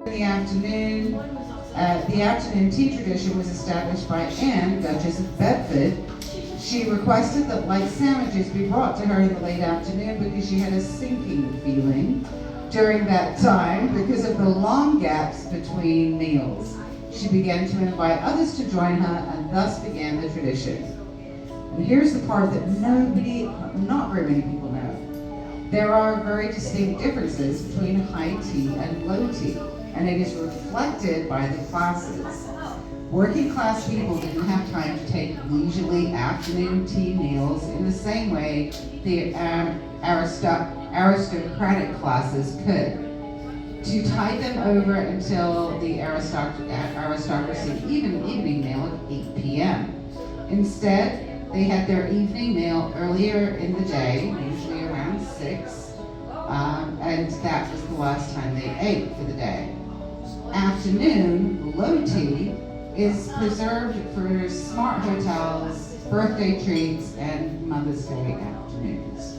In the afternoon tea tradition was established by Anne, Duchess of Bedford. She requested that light sandwiches be brought to her in the late afternoon because she had a sinking feeling during that time because of the long gaps between meals. She began to invite others to join her and thus began the tradition. And here's the part that not very many people know. There are very distinct differences between high tea and low tea, and it is reflected by the classes. Working class people didn't have time to take leisurely afternoon tea meals in the same way the aristocratic classes could. To tide them over until the aristocracy evening meal at 8 p.m. Instead, they had their evening meal earlier in the day, usually around 6, and that was the last time they ate for the day. Afternoon, low tea, is preserved for smart hotels, birthday treats, and Mother's Day afternoons.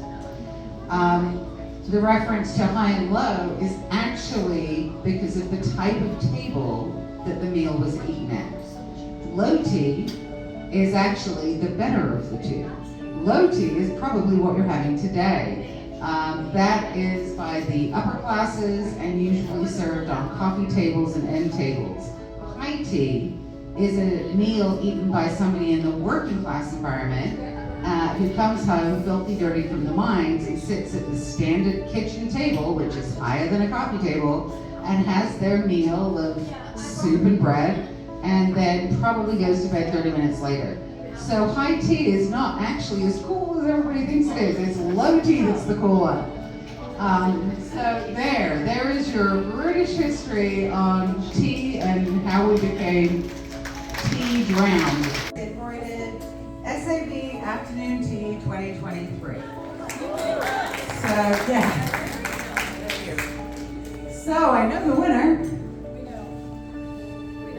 The reference to high and low is actually because of the type of table that the meal was eaten at. Low tea is actually the better of the two. Low tea is probably what you're having today. That is by the upper classes and usually served on coffee tables and end tables. High tea is a meal eaten by somebody in the working class environment who comes home filthy dirty from the mines and sits at the standard kitchen table, which is higher than a coffee table, and has their meal of soup and bread, and then probably goes to bed 30 minutes later. So high tea is not actually as cool as everybody thinks it is. It's low tea that's the cool one. So there is your British history on tea and how we became tea drowned. Incorporated SAB Afternoon Tea 2023. So yeah. So I know the winner.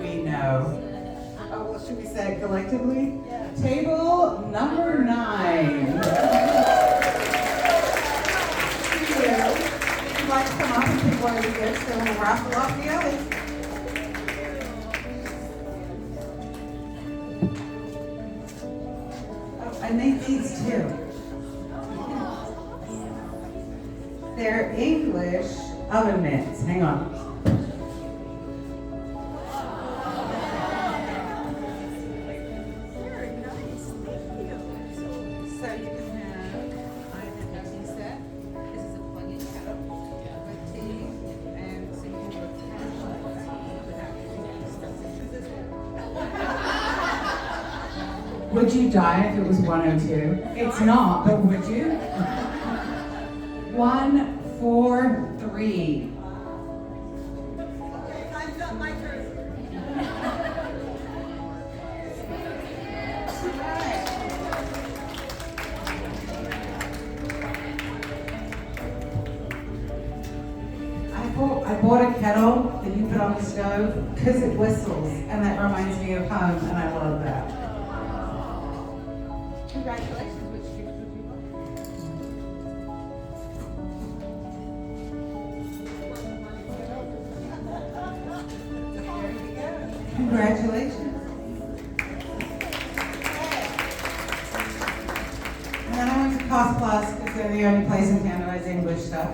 We know. Oh, well, should we say it collectively? Yeah. Table number 9. If you'd like to come up and pick one of the gifts, then we'll raffle off the others. Oh, I made these too. They're English oven mitts. Hang on. Would you die if it was 102? It's not, but would you? 1, 4, 3. Okay, time's up, my turn. I bought a kettle that you put on the stove because it whistles, and that reminds me of home, and I love that. Congratulations, which gift would you want? Congratulations. And then I went to Cost Plus because they're the only place in town that has English stuff.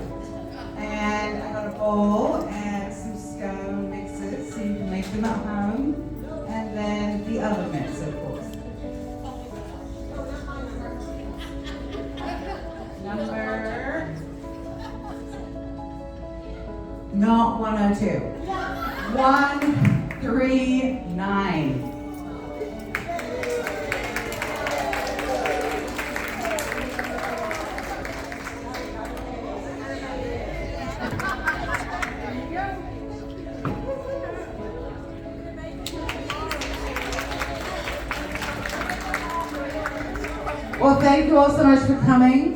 And I got a bowl and some scone mixes so you can make them at home. And then the oven mitts, of course. Number, not 102. 139. Well, thank you all so much for coming.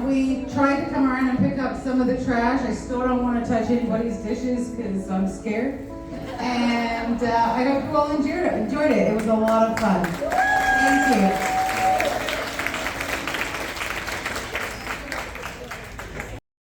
We tried to come around and pick up some of the trash. I still don't want to touch anybody's dishes because I'm scared. And I hope you all enjoyed it. It was a lot of fun. Thank you.